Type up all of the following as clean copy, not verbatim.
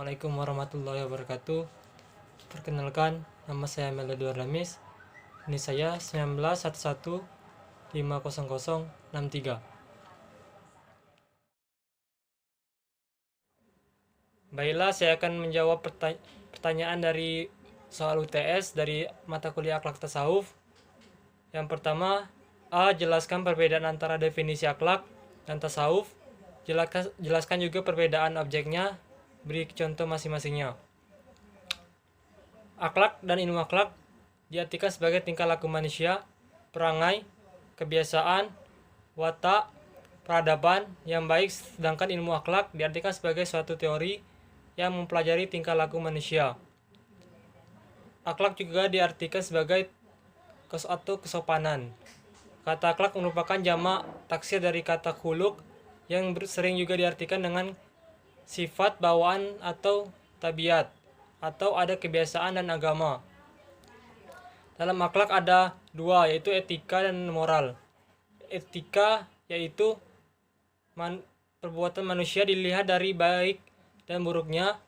Assalamualaikum warahmatullahi wabarakatuh. Perkenalkan, nama saya Melody Ramis. Ini saya 1911500063. Baiklah, saya akan menjawab pertanyaan dari soal UTS dari mata kuliah akhlak tasawuf. Yang pertama, A. Jelaskan perbedaan antara definisi akhlak dan tasawuf. Jelaskan juga perbedaan objeknya. Beri contoh masing-masingnya. Akhlak dan ilmu akhlak diartikan sebagai tingkah laku manusia, perangai, kebiasaan, watak, peradaban yang baik, sedangkan ilmu akhlak diartikan sebagai suatu teori yang mempelajari tingkah laku manusia. Akhlak juga diartikan sebagai suatu kesopanan. Kata akhlak merupakan jamak taksir dari kata khuluq yang sering juga diartikan dengan sifat bawaan atau tabiat, atau ada kebiasaan dan agama. Dalam akhlak ada dua, yaitu etika dan moral. Etika yaitu perbuatan manusia dilihat dari baik dan buruknya,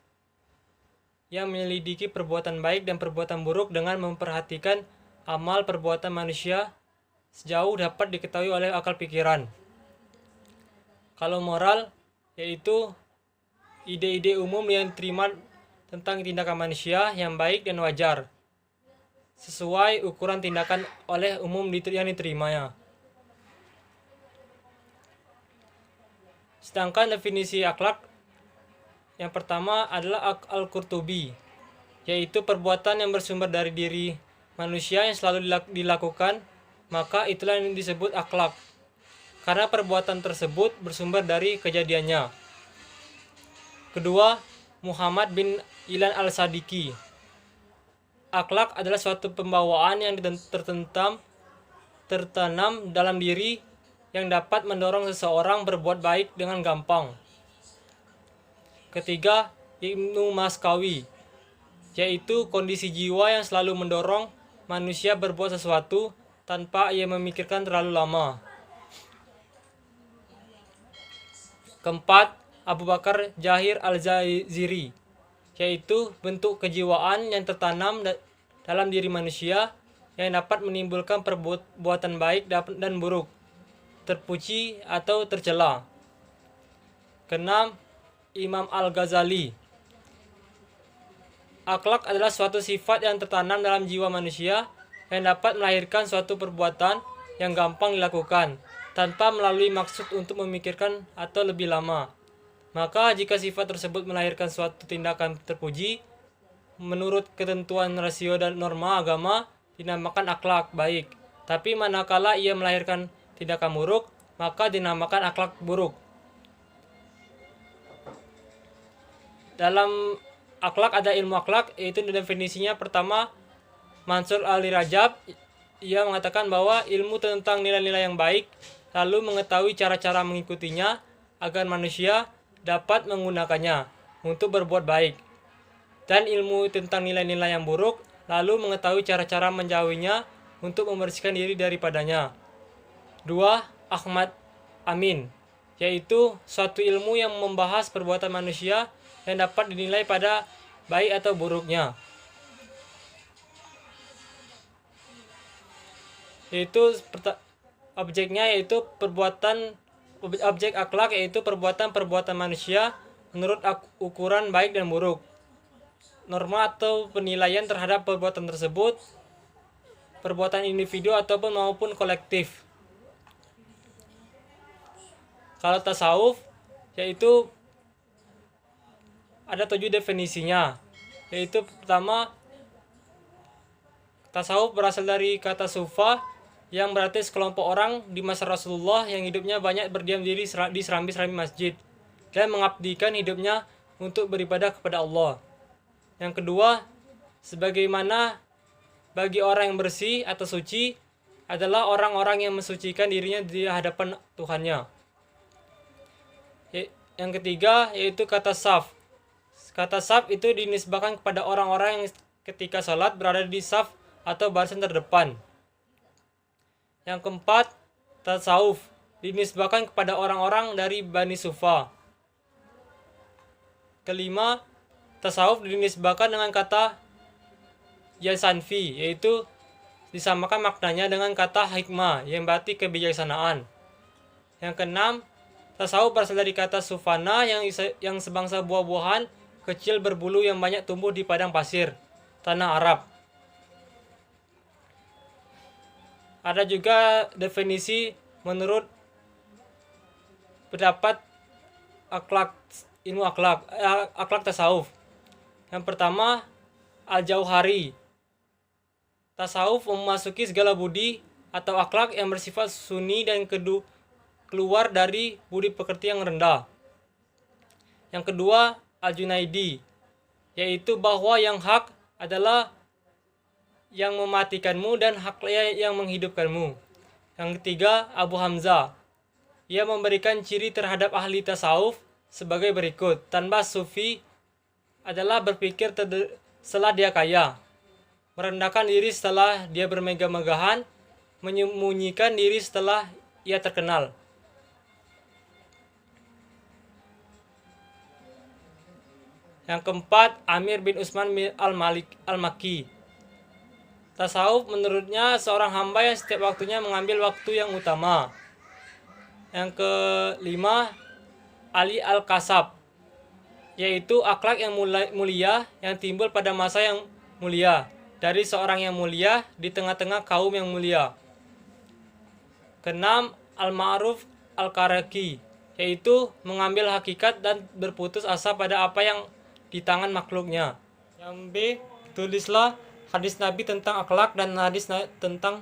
yang menyelidiki perbuatan baik dan perbuatan buruk dengan memperhatikan amal perbuatan manusia sejauh dapat diketahui oleh akal pikiran. Kalau moral yaitu ide-ide umum yang diterima tentang tindakan manusia yang baik dan wajar sesuai ukuran tindakan oleh umum yang diterimanya. Sedangkan definisi akhlak yang pertama adalah Al-Qurtubi, yaitu perbuatan yang bersumber dari diri manusia yang selalu dilakukan, maka itulah yang disebut akhlak, karena perbuatan tersebut bersumber dari kejadiannya. Kedua, Muhammad bin Ilan al-Sadiqi. Akhlak adalah suatu pembawaan yang tertanam dalam diri yang dapat mendorong seseorang berbuat baik dengan gampang. Ketiga, Ibnu Maskawi, yaitu kondisi jiwa yang selalu mendorong manusia berbuat sesuatu tanpa ia memikirkan terlalu lama. Keempat, Abu Bakar Jahir al-Jaziri, yaitu bentuk kejiwaan yang tertanam dalam diri manusia yang dapat menimbulkan perbuatan baik dan buruk, terpuji atau tercela. Keenam, Imam Al-Ghazali. Akhlak adalah suatu sifat yang tertanam dalam jiwa manusia yang dapat melahirkan suatu perbuatan yang gampang dilakukan tanpa melalui maksud untuk memikirkan atau lebih lama. Maka jika sifat tersebut melahirkan suatu tindakan terpuji menurut ketentuan rasio dan norma agama, dinamakan akhlak baik. Tapi manakala ia melahirkan tindakan buruk, maka dinamakan akhlak buruk. Dalam akhlak ada ilmu akhlak, yaitu definisinya pertama, Mansur Ali Rajab, ia mengatakan bahwa ilmu tentang nilai-nilai yang baik, lalu mengetahui cara-cara mengikutinya agar manusia dapat menggunakannya untuk berbuat baik, dan ilmu tentang nilai-nilai yang buruk, lalu mengetahui cara-cara menjauhinya untuk membersihkan diri daripadanya. 2. Ahmad Amin, yaitu suatu ilmu yang membahas perbuatan manusia yang dapat dinilai pada baik atau buruknya, yaitu objeknya yaitu objek akhlak yaitu perbuatan manusia menurut ukuran baik dan buruk. Norma atau penilaian terhadap perbuatan tersebut, perbuatan individu ataupun maupun kolektif. Kalau tasawuf, yaitu ada 7 definisinya, yaitu pertama, tasawuf berasal dari kata sufa yang berarti sekelompok orang di masa Rasulullah yang hidupnya banyak berdiam diri di serambi-serambi masjid dan mengabdikan hidupnya untuk beribadah kepada Allah. Yang kedua, sebagaimana bagi orang yang bersih atau suci adalah orang-orang yang mensucikan dirinya di hadapan Tuhannya. Yang ketiga yaitu kata saf. Kata saf itu dinisbahkan kepada orang-orang yang ketika salat berada di saf atau barisan terdepan. Yang keempat, tasawuf dinisbahkan kepada orang-orang dari Bani Sufa. Kelima, tasawuf dinisbahkan dengan kata yasanfi, yaitu disamakan maknanya dengan kata hikmah yang berarti kebijaksanaan. Yang keenam, tasawuf berasal dari kata sufana yang sebangsa buah-buahan kecil berbulu yang banyak tumbuh di padang pasir, tanah Arab. Ada juga definisi menurut pendapat ilmu akhlak tasawuf. Yang pertama, Al-Jauhari. Tasawuf memasuki segala budi atau akhlak yang bersifat sunni dan keluar dari budi pekerti yang rendah. Yang kedua, Al-Junaidi, yaitu bahwa yang hak adalah yang mematikanmu dan haknya yang menghidupkanmu. Yang ketiga, Abu Hamzah. Ia memberikan ciri terhadap ahli tasawuf sebagai berikut. Tanpa sufi adalah berpikir setelah dia kaya, merendahkan diri setelah dia bermegah-megahan, menyembunyikan diri setelah ia terkenal. Yang keempat, Amir bin Utsman al-Makki. Tasawuf menurutnya seorang hamba yang setiap waktunya mengambil waktu yang utama. Yang kelima, Ali al-Kasab, yaitu akhlak yang mulia yang timbul pada masa yang mulia dari seorang yang mulia di tengah-tengah kaum yang mulia. Keenam, Al-Ma'ruf al-Karaki, yaitu mengambil hakikat dan berputus asa pada apa yang di tangan makhluknya. Yang B, tulislah hadis Nabi tentang akhlak dan hadis tentang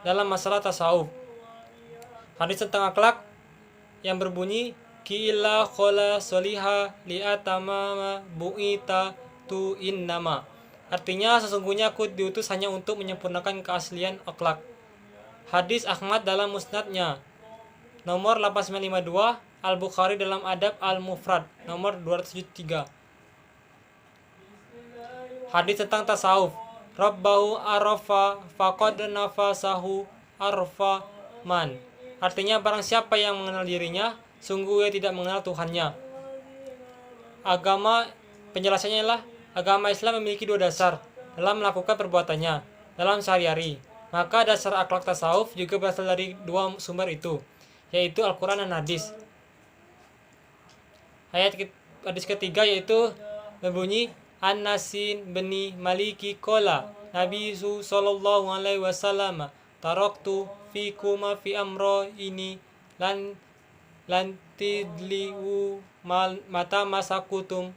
dalam masalah tasawuf. Hadis tentang akhlak yang berbunyi Kila khola soliha li'atamama bu'ita tu innama. Artinya sesungguhnya aku diutus hanya untuk menyempurnakan keaslian akhlak. Hadis Ahmad dalam musnadnya nomor 8952, Al-Bukhari dalam Adab Al-Mufrad nomor 273. Hadis tentang tasawuf. Rabbahu arafa faqad nafasahu arfa man. Artinya barang siapa yang mengenal dirinya, sungguh ia tidak mengenal Tuhannya. Penjelasannya adalah agama Islam memiliki dua dasar dalam melakukan perbuatannya dalam sehari-hari. Maka dasar akhlak tasawuf juga berasal dari dua sumber itu, yaitu Al-Quran dan hadis. Hadis ketiga yaitu berbunyi An-Nasin bani Maliki kola Nabi sallallahu alaihi wasallam taraktu fikuma fi amro ini lan tidliu mata masakutum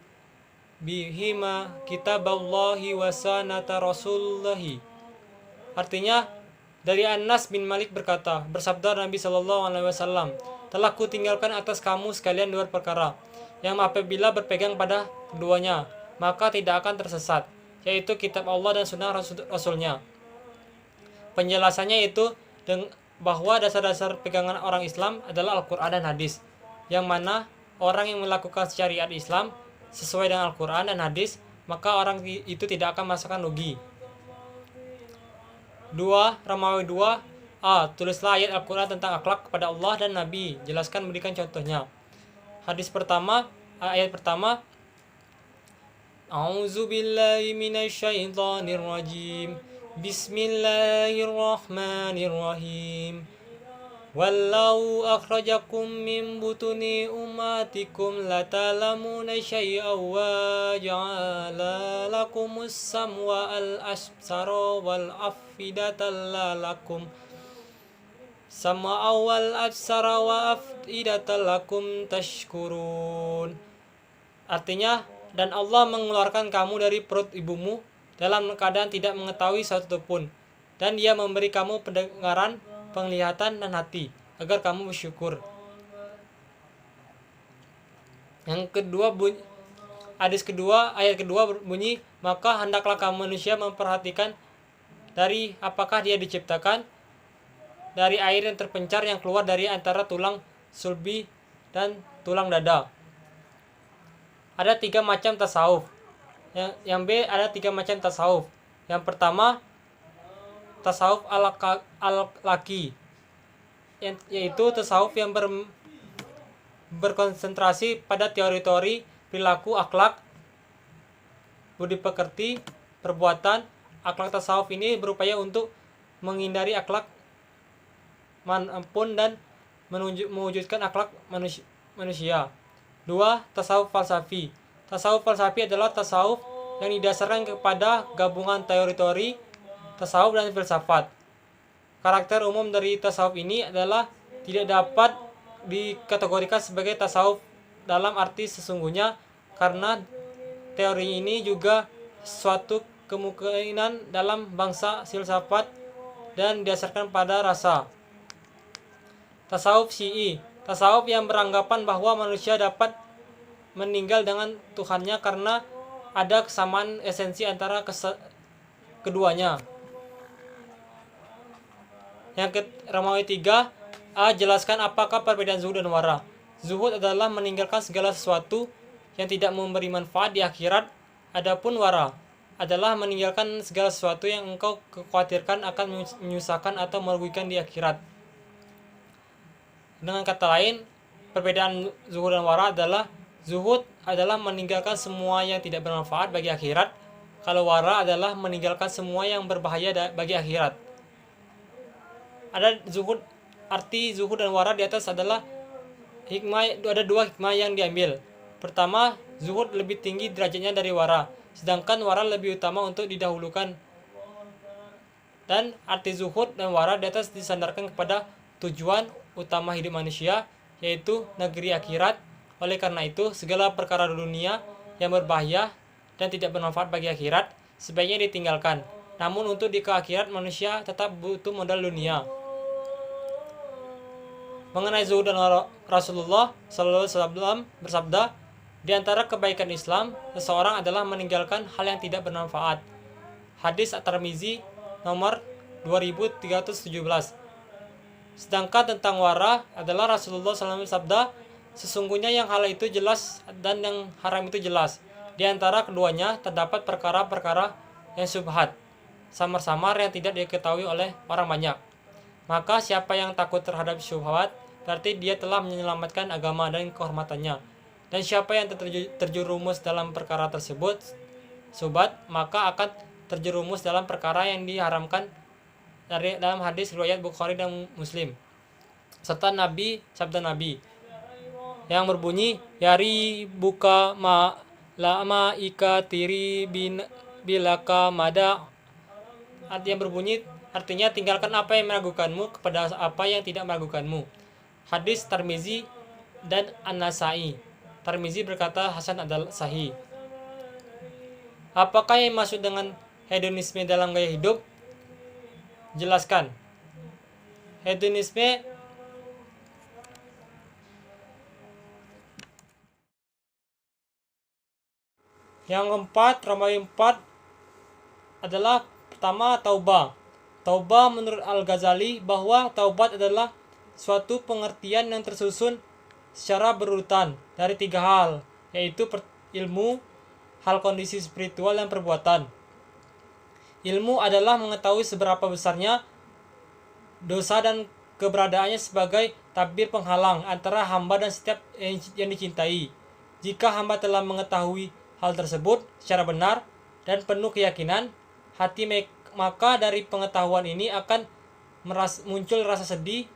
bihima kitaballahi wa sanata rasulillahi. Artinya dari Anas bin Malik berkata, bersabda Nabi sallallahu alaihi wasallam, telah kutinggalkan atas kamu sekalian dua perkara yang apabila berpegang pada keduanya maka tidak akan tersesat, yaitu kitab Allah dan sunnah Rasulnya. Penjelasannya itu bahwa dasar-dasar pegangan orang Islam adalah Al-Quran dan hadis, yang mana orang yang melakukan syariat Islam sesuai dengan Al-Quran dan hadis, maka orang itu tidak akan merasakan rugi. 2. Romawi 2a. Tulislah ayat Al-Quran tentang akhlak kepada Allah dan Nabi. Jelaskan, berikan contohnya. Ayat pertama A'udzu billahi minasyaitonir rajim. Bismillahirrahmanirrahim. Wallahu akhrajakum min butuni ummatikum la ta'lamuna syai'an wa ja'ala lakumus sam'a wal absara wal afidata lakum sam'a wal absara wa afidata lakum tashkurun. Artinya, dan Allah mengeluarkan kamu dari perut ibumu dalam keadaan tidak mengetahui satu pun, dan Dia memberi kamu pendengaran, penglihatan, dan hati agar kamu bersyukur. Yang kedua, ayat kedua berbunyi, maka hendaklah kamu manusia memperhatikan dari apakah dia diciptakan, dari air yang terpencar yang keluar dari antara tulang sulbi dan tulang dada. Ada 3 macam tasawuf. Yang B, ada 3 macam tasawuf. Yang pertama, tasawuf al-laki, yaitu tasawuf yang berkonsentrasi pada teori-teori perilaku akhlak budi pekerti, perbuatan. Akhlak tasawuf ini berupaya untuk menghindari akhlak manapun dan mewujudkan akhlak manusia. 2. Tasawuf falsafi. Tasawuf falsafi adalah tasawuf yang didasarkan kepada gabungan teori-teori tasawuf dan filsafat. Karakter umum dari tasawuf ini adalah tidak dapat dikategorikan sebagai tasawuf dalam arti sesungguhnya, karena teori ini juga suatu kemungkinan dalam bangsa filsafat dan didasarkan pada rasa. Tasawuf Syi'i. Tasawuf yang beranggapan bahwa manusia dapat meninggal dengan Tuhannya karena ada kesamaan esensi antara keduanya. Romawi 3. A. Jelaskan apakah perbedaan zuhud dan wara. Zuhud adalah meninggalkan segala sesuatu yang tidak memberi manfaat di akhirat. Adapun wara adalah meninggalkan segala sesuatu yang engkau khawatirkan akan menyusahkan atau merugikan di akhirat. Dengan kata lain, perbedaan zuhud dan wara adalah zuhud adalah meninggalkan semua yang tidak bermanfaat bagi akhirat, kalau wara adalah meninggalkan semua yang berbahaya bagi akhirat. Arti zuhud dan wara di atas adalah ada dua hikmah yang diambil. Pertama, zuhud lebih tinggi derajatnya dari wara, sedangkan wara lebih utama untuk didahulukan. Dan arti zuhud dan wara di atas disandarkan kepada tujuan utama hidup manusia, yaitu negeri akhirat. Oleh karena itu, segala perkara dunia yang berbahaya dan tidak bermanfaat bagi akhirat sebaiknya ditinggalkan. Namun untuk di akhirat manusia tetap butuh modal dunia. Mengenai zuhud dan Rasulullah SAW bersabda, di antara kebaikan Islam, seseorang adalah meninggalkan hal yang tidak bermanfaat. Hadis At-Tirmizi nomor 2317. Sedangkan tentang wara adalah Rasulullah SAW bersabda, sesungguhnya yang halal itu jelas dan yang haram itu jelas. Di antara keduanya terdapat perkara-perkara yang syubhat, samar-samar yang tidak diketahui oleh orang banyak. Maka siapa yang takut terhadap syubhat, berarti dia telah menyelamatkan agama dan kehormatannya. Dan siapa yang terjerumus dalam perkara tersebut, syubhat, maka akan terjerumus dalam perkara yang diharamkan dalam hadis riwayat Bukhari dan Muslim. Serta sabda Nabi yang berbunyi, yari buka ma lama ika tiri bilaka mada. Artinya tinggalkan apa yang meragukanmu kepada apa yang tidak meragukanmu. Hadis Tirmizi dan An-Nasai. Tirmizi berkata hasan adalah sahih. Apakah yang maksud dengan hedonisme dalam gaya hidup? Jelaskan. Hedonisme yang keempat, Romawi 4 adalah pertama taubah. Taubah menurut Al-Ghazali bahwa taubat adalah suatu pengertian yang tersusun secara berurutan dari 3 hal, yaitu ilmu, hal kondisi spiritual, dan perbuatan. Ilmu adalah mengetahui seberapa besarnya dosa dan keberadaannya sebagai tabir penghalang antara hamba dan setiap yang dicintai. Jika hamba telah mengetahui hal tersebut secara benar dan penuh keyakinan hati, maka dari pengetahuan ini akan muncul rasa sedih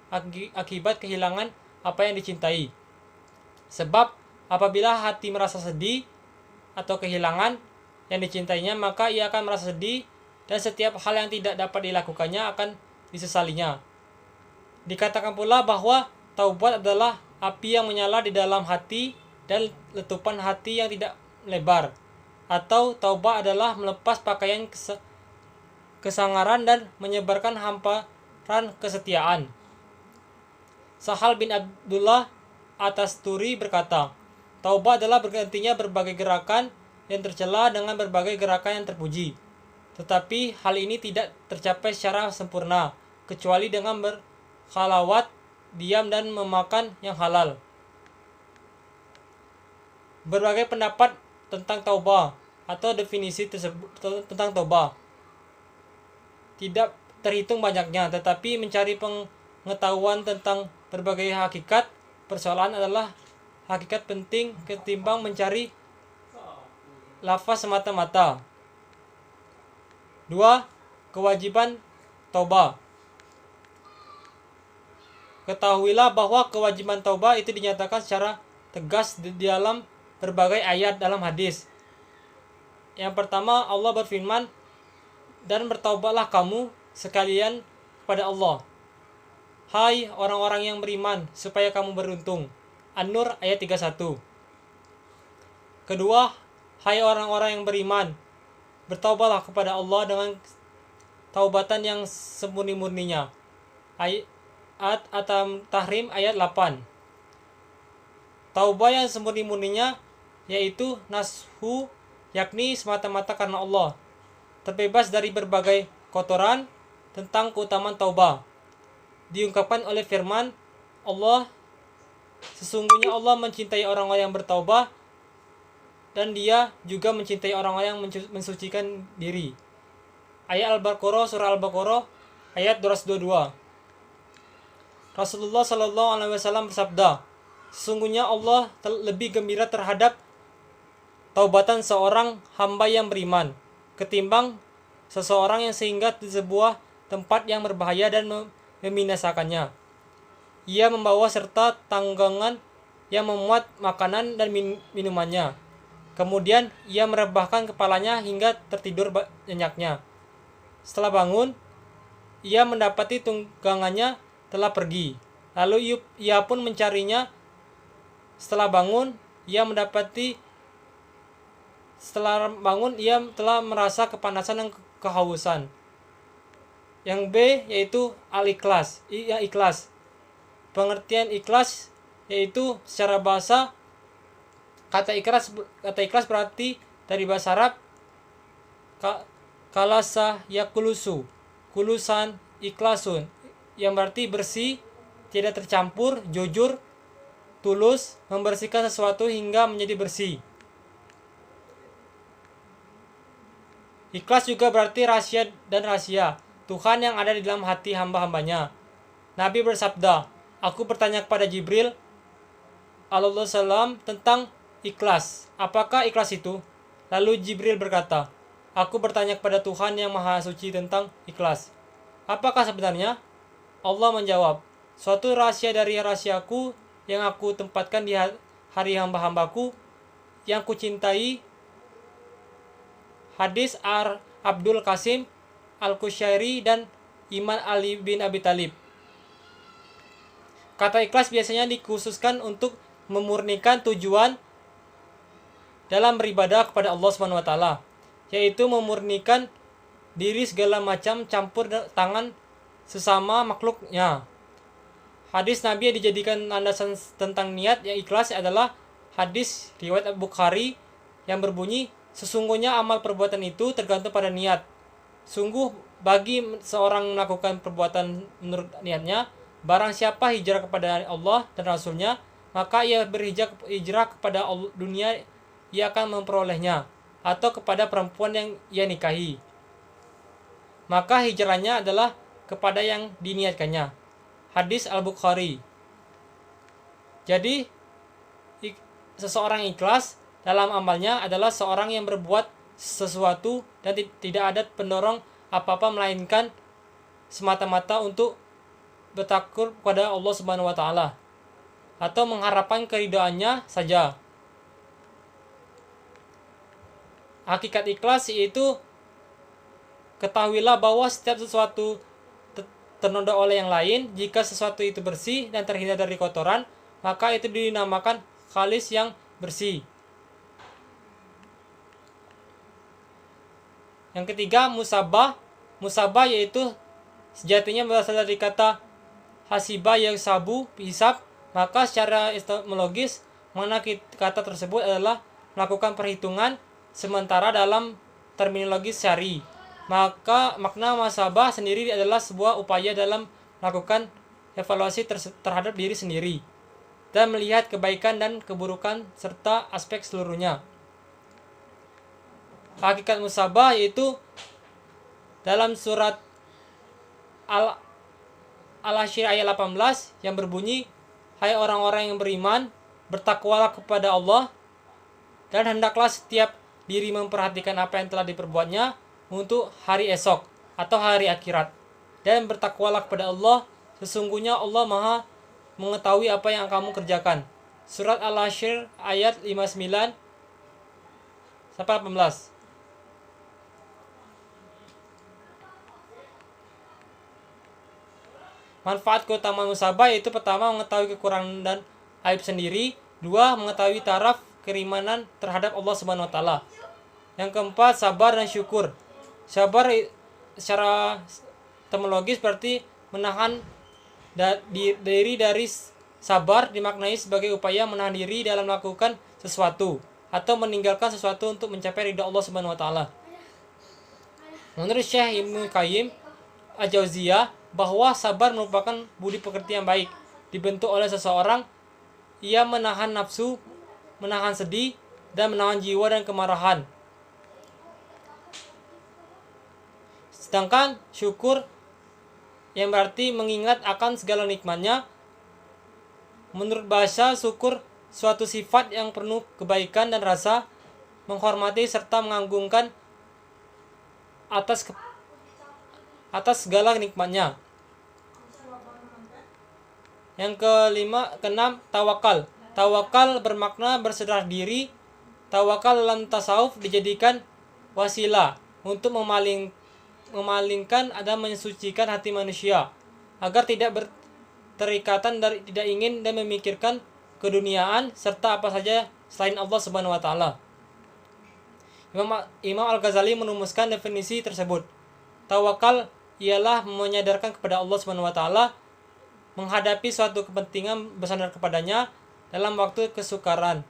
akibat kehilangan apa yang dicintai. Sebab apabila hati merasa sedih atau kehilangan yang dicintainya, maka ia akan merasa sedih dan setiap hal yang tidak dapat dilakukannya akan disesalinya. Dikatakan pula bahwa taubat adalah api yang menyala di dalam hati dan letupan hati yang tidak melebar. Atau taubat adalah melepas pakaian kesangaran dan menyebarkan hamparan kesetiaan. Sahal bin Abdullah At-Tasturi berkata, taubat adalah bergantinya berbagai gerakan yang tercela dengan berbagai gerakan yang terpuji. Tetapi hal ini tidak tercapai secara sempurna, kecuali dengan berkhalawat, diam, dan memakan yang halal. Berbagai pendapat tentang taubah atau definisi tentang taubah tidak terhitung banyaknya, tetapi mencari pengetahuan tentang berbagai hakikat persoalan adalah hakikat penting ketimbang mencari lafaz semata-mata. 2. Kewajiban taubat. Ketahuilah bahwa kewajiban taubat itu dinyatakan secara tegas di dalam berbagai ayat dalam hadis. Yang pertama, Allah berfirman, "Dan bertaubatlah kamu sekalian kepada Allah, hai orang-orang yang beriman, supaya kamu beruntung." An-Nur ayat 31. Kedua, hai orang-orang yang beriman, bertaubatlah kepada Allah dengan taubatan yang semurni-murninya. Ayat At-Tahrim ayat 8. Taubat yang semurni-murninya yaitu nashu, yakni semata-mata karena Allah, terbebas dari berbagai kotoran. Tentang keutamaan taubat diungkapkan oleh firman Allah, sesungguhnya Allah mencintai orang-orang yang bertaubat dan Dia juga mencintai orang-orang yang mensucikan diri. Ayat Al-Baqarah, surah Al-Baqarah ayat 222. Rasulullah Shallallahu Alaihi Wasallam bersabda, sesungguhnya Allah lebih gembira terhadap taubatan seorang hamba yang beriman ketimbang seseorang yang singgah di sebuah tempat yang berbahaya dan membinasakannya. Ia membawa serta tanggangan yang memuat makanan dan minumannya. Kemudian ia merebahkan kepalanya hingga tertidur nyenyaknya. Setelah bangun, ia mendapati tunggangannya telah pergi. Lalu ia pun mencarinya. Setelah bangun, ia telah merasa kepanasan dan kehausan. Yang B yaitu al-ikhlas, ikhlas. Pengertian ikhlas yaitu secara bahasa kata ikhlas berarti dari bahasa Arab kalasa yakulusu, kulusan ikhlasun, yang berarti bersih, tidak tercampur, jujur, tulus, membersihkan sesuatu hingga menjadi bersih. Ikhlas juga berarti rahasia dan rahasia Tuhan yang ada di dalam hati hamba-hambanya. Nabi bersabda, aku bertanya kepada Jibril alaihissalam tentang ikhlas. Apakah ikhlas itu? Lalu Jibril berkata, aku bertanya kepada Tuhan yang Maha Suci tentang ikhlas. Apakah sebenarnya? Allah menjawab, suatu rahasia dari rahasiaku yang aku tempatkan di hari hamba-hambaku yang kucintai. Hadis Abdul Qasim Al-Kushairi dan Imam Ali bin Abi Thalib. Kata ikhlas biasanya dikhususkan untuk memurnikan tujuan dalam beribadah kepada Allah SWT, yaitu memurnikan diri segala macam campur tangan sesama makhluknya. Hadis Nabi yang dijadikan landasan tentang niat yang ikhlas adalah hadis riwayat Bukhari yang berbunyi, sesungguhnya amal perbuatan itu tergantung pada niat. Sungguh bagi seorang melakukan perbuatan menurut niatnya, barang siapa hijrah kepada Allah dan Rasulnya, maka ia berhijrah kepada dunia ia akan memperolehnya, atau kepada perempuan yang ia nikahi, maka hijrahnya adalah kepada yang diniatkannya. Hadis Al-Bukhari. Jadi seseorang ikhlas dalam amalnya adalah seorang yang berbuat sesuatu dan tidak ada pendorong apa-apa melainkan semata-mata untuk bertakwa kepada Allah Subhanahu wa taala atau mengharapkan keridhaannya saja. Hakikat ikhlas yaitu ketahuilah bahwa setiap sesuatu ternoda oleh yang lain. Jika sesuatu itu bersih dan terhindar dari kotoran, maka itu dinamakan khalis yang bersih. Yang ketiga, musabah. Musabah yaitu sejatinya berasal dari kata hasiba yang sabu, hisab. Maka secara etimologis makna kata tersebut adalah melakukan perhitungan, sementara dalam terminologi syar'i maka makna musabah sendiri adalah sebuah upaya dalam melakukan evaluasi terhadap diri sendiri dan melihat kebaikan dan keburukan serta aspek seluruhnya. Hakikat musabah yaitu dalam surat Al-Hasyr ayat 18 yang berbunyi, hai orang-orang yang beriman, bertakwalah kepada Allah dan hendaklah setiap diri memperhatikan apa yang telah diperbuatnya untuk hari esok atau hari akhirat. Dan bertakwalah kepada Allah, sesungguhnya Allah Maha mengetahui apa yang kamu kerjakan. Surat Al-Hasyr ayat 59 sampai 18. Manfaat keutamaan musabah yaitu pertama, mengetahui kekurangan dan aib sendiri. Dua, mengetahui taraf keimanan terhadap Allah Subhanahu wa taala. Yang keempat, sabar dan syukur. Sabar secara etimologis berarti menahan diri dari sabar, dimaknai sebagai upaya menahan diri dalam melakukan sesuatu atau meninggalkan sesuatu untuk mencapai ridha Allah Subhanahu wa taala. Menurut Syekh Ibnu Qayyim Al-Jauziyah, bahwa sabar merupakan budi pekerti yang baik, dibentuk oleh seseorang. Ia menahan nafsu, menahan sedih, dan menahan jiwa dan kemarahan. Sedangkan syukur yang berarti mengingat akan segala nikmatnya. Menurut bahasa, syukur suatu sifat yang penuh kebaikan dan rasa menghormati serta mengagungkan atas segala nikmatnya. Yang keenam, tawakal. Tawakal bermakna berserah diri. Tawakal dalam tasawuf dijadikan wasilah untuk memalingkan dan mensucikan hati manusia agar tidak berterikatan dari tidak ingin dan memikirkan keduniaan serta apa saja selain Allah Subhanahu wa taala. Imam Al-Ghazali merumuskan definisi tersebut. Tawakal ialah menyadarkan kepada Allah Subhanahu wa taala, menghadapi suatu kepentingan bersandar kepadanya dalam waktu kesukaran.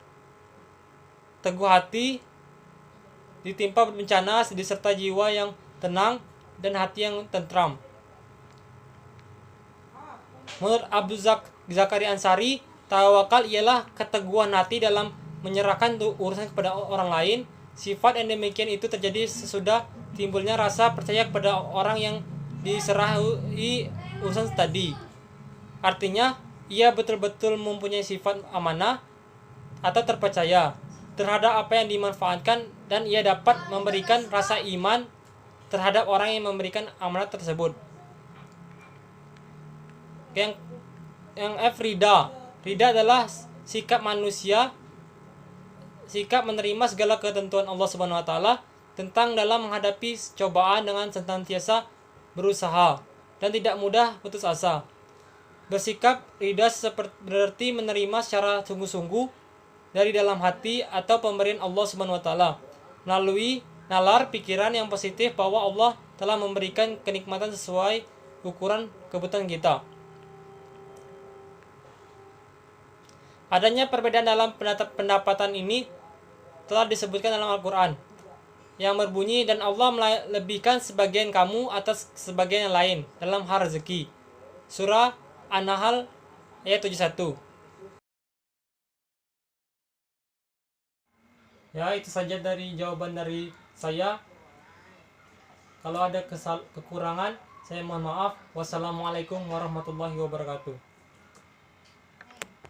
Teguh hati ditimpa bencana diserta jiwa yang tenang dan hati yang tentram. Menurut Abdul Zakaria Ansari, tawakal ialah keteguhan hati dalam menyerahkan urusan kepada orang lain. Sifat yang demikian itu terjadi sesudah timbulnya rasa percaya kepada orang yang diserahi urusan tadi. Artinya, ia betul-betul mempunyai sifat amanah atau terpercaya terhadap apa yang dimanfaatkan, dan ia dapat memberikan rasa iman terhadap orang yang memberikan amanat tersebut. Yang F, Rida. Rida adalah sikap manusia, sikap menerima segala ketentuan Allah Subhanahu wa taala tentang dalam menghadapi cobaan dengan senantiasa berusaha dan tidak mudah putus asa. Bersikap ridha berarti menerima secara sungguh-sungguh dari dalam hati atau pemberian Allah Subhanahu wa taala melalui nalar pikiran yang positif bahwa Allah telah memberikan kenikmatan sesuai ukuran kebutuhan kita. Adanya perbedaan dalam pendapatan ini telah disebutkan dalam Al-Quran yang berbunyi, dan Allah melebihkan sebagian kamu atas sebagian yang lain dalam hal rezeki. Surah An-Nahl ayat 71. Ya, itu saja dari jawaban dari saya. Kalau ada kekurangan, saya mohon maaf. Wassalamualaikum warahmatullahi wabarakatuh.